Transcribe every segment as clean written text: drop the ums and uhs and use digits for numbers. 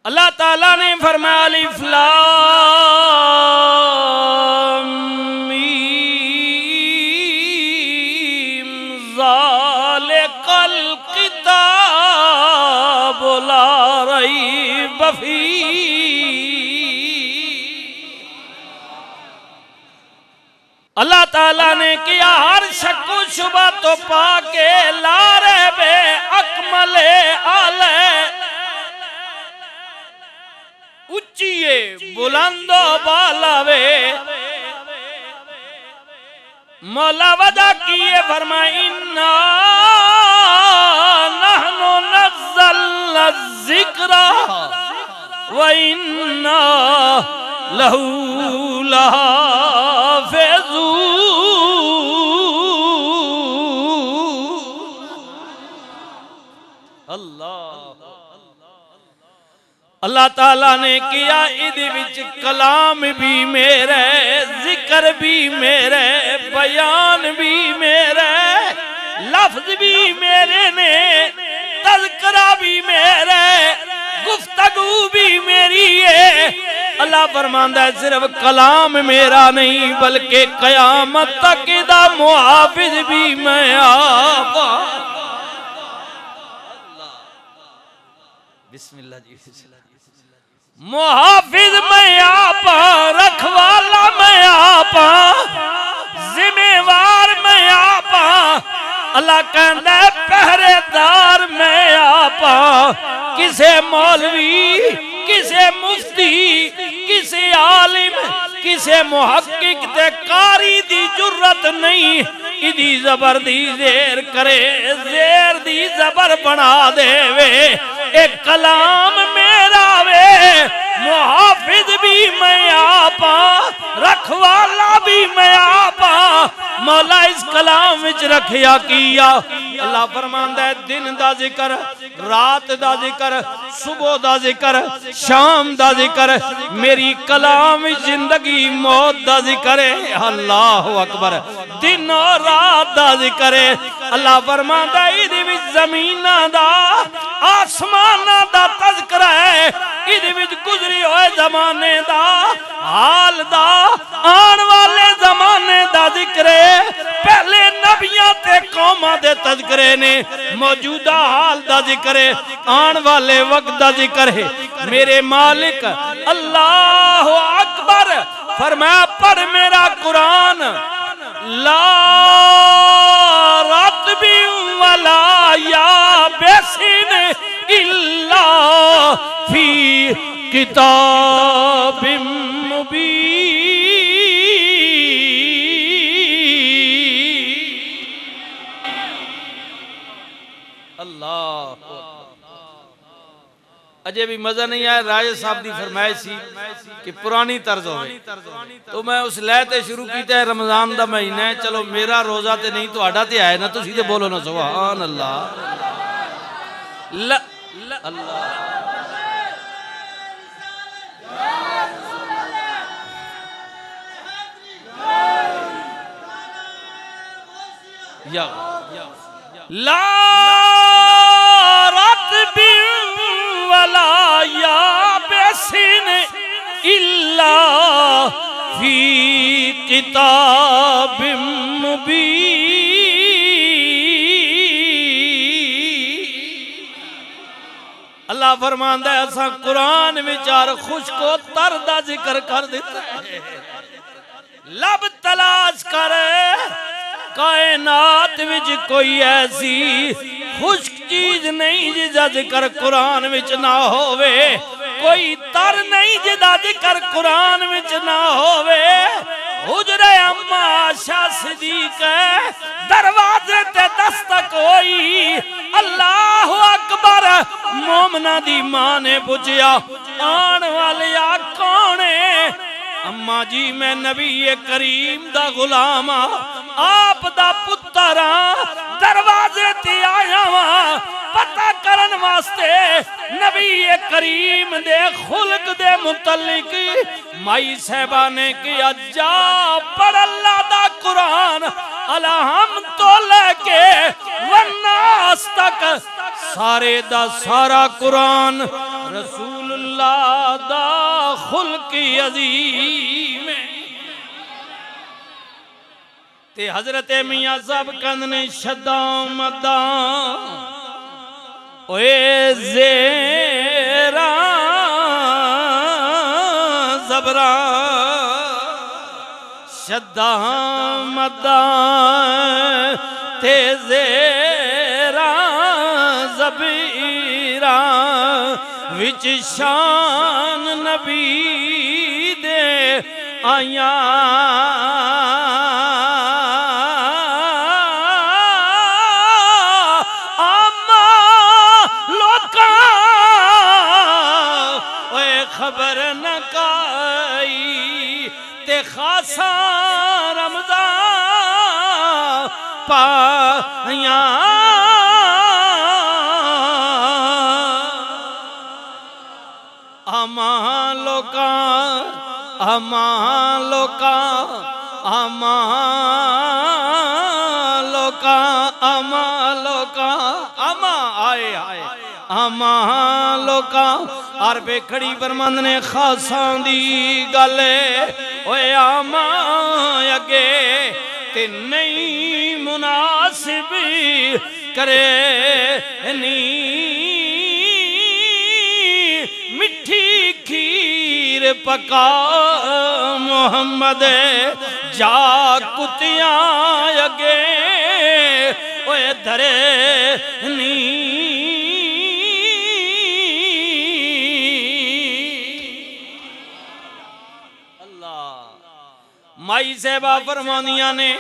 اللہ تعالیٰ نے فرمایا الف لام میم ذالک الکتاب لا ریب فیہ۔ اللہ تعالیٰ نے کیا ہر شک و شبہ تو پاکے لا ریب اکمل آلے اچھیے بلند و بالاوے مولا وعدہ کیے فرمائے اِنَّا نَحْنُ نَزَّلْنَا الذِّكْرَ وَإِنَّا لَهُ لَحَافِظُونَ۔ اللہ تعالیٰ نے کیا ادھی وچ کلام بھی میرے، ذکر بھی میرے، بیان بھی میرے، لفظ بھی میرے نے، تذکرہ بھی میرے، گفتگو بھی میری ہے۔ اللہ فرماندا ہے صرف کلام میرا نہیں بلکہ قیامت تک دا محافظ بھی میں آپ۔ بسم اللہ جی، محافظ میں آپ، رکھوالا میں آپ، ذمہ وار میں آپ، اللہ کہنا ہے پہرے دار میں آپ۔ کسے مولوی، کسے مفتی، کسے عالم، کسے محقق تے قاری دی جرت نہیں ادھی زبر دی زیر کرے، زیر دی زبر بنا دے وے۔ ایک کلام میرا وے، محافظ بھی میں آپا، رکھوالا بھی میں آپا۔ مولا اس کلام وچ رکھیا کیا۔ اللہ فرماندا ہے دن دا ذکر، رات دا ذکر، صبح دا ذکر، شام دا ذکر، میری کلام زندگی موت دا ذکر ہے۔ اللہ اکبر، دن اور رات دا ذکر ہے۔ اللہ فرماندا ہے ادھی وچ زمیناں دا، آسماناں دا تذکرہ ہے، ادھی وچ گزری ہوئے زمانے دا، حال دا، آن والے زمانے دا ذکر ہے۔ پہلے نبیاں تے قوماں دے تذکرے نے، موجودہ حال دا ذکر ہے، آن والے وقت دا ذکر ہے۔ میرے مالک اللہ اکبر فرمایا پڑھ میرا قرآن، لا رطب ولا یابس الا فی کتاب مبین۔ اللہ اجے بھی مزہ نہیں آیا۔ راجہ صاحب دی فرمائش سی کہ پرانی طرز ہوئے تو میں اس لہتے شروع کیتا ہے رمضان دا مہینہ ہے، چلو میرا روزہ تے نہیں تو آڈا تے آئے نا، تو سیدھے بولو نا سبحان اللہ۔ اللہ یا لا رطب ولا یابس الا فی کتاب مبین۔ اللہ فرماندا ہے اساں قرآن وچار خشک و تر دا ذکر کر دیتا ہے۔ لب تلاش کرے کائنات وچ کوئی ایسی خشک چیز نہیں جدا ذکر قرآن وچ نہ ہووے، کوئی تر نہیں جدا ذکر قرآن وچ نہ ہووے۔ حجرہ اما عائشہ صدیق دروازے تے دستک ہوئی، اللہ اکبر، مومنہ دی ماں نے پوچھیا آن والیا کونے؟ اماں جی میں نبی کریم دا غلام آپ دا پتر دروازے تے آیا ہاں پتہ کرن واسطے نبی کریم دے خلق دے متعلق۔ مائی صاحبہ نے کیا جا پڑھ اللہ دا قرآن الہم تو لے کے والناس تک، سارے دا سارا قرآن رسول اللہ دا خلق عظیم تے حضرت میاں صاحب کندنے شداں مداں اوے زیرہ زبرہ شداں مداں تے زیرہ زبیرہ وچ شان نبی دے آیاں خبر نہ کائی تے خاصا رمضان پایاں اما لوکاں اما لوکاں اما لوکاں اما لوکاں اما آئے آئے اما لوکاں عربے کھڑی برمند نے خاصاں دی گلے اوے آما اگے تے نہیں مناسب کرے نی مٹھی کھیر پکا محمد جا کتیاں اگے اوے دھرے نی مائی صاحبہ فرمانیاں نے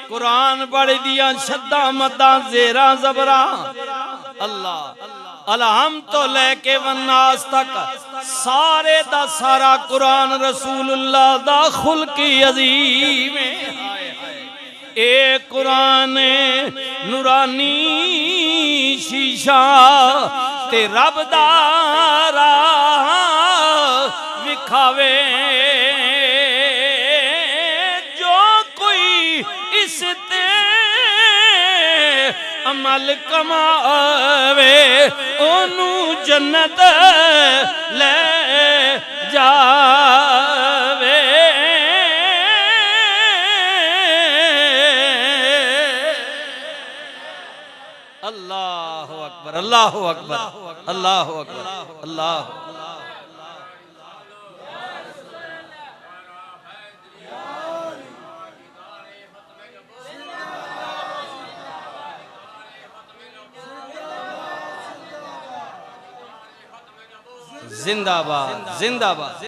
قرآن پڑھ دیا شدہ مدہ زیرہ زبرہ اللہ الہم تو لے کے والناس تک سارے دا سارا قرآن رسول اللہ دا خلق عظیم اے قرآن نورانی شیشہ تے رب دارا وکھاوے عمل کماوے اونوں جنت لے جاوے اللہ اکبر اللہ اکبر اللہ اکبر اللہ زندہ باد زندہ باد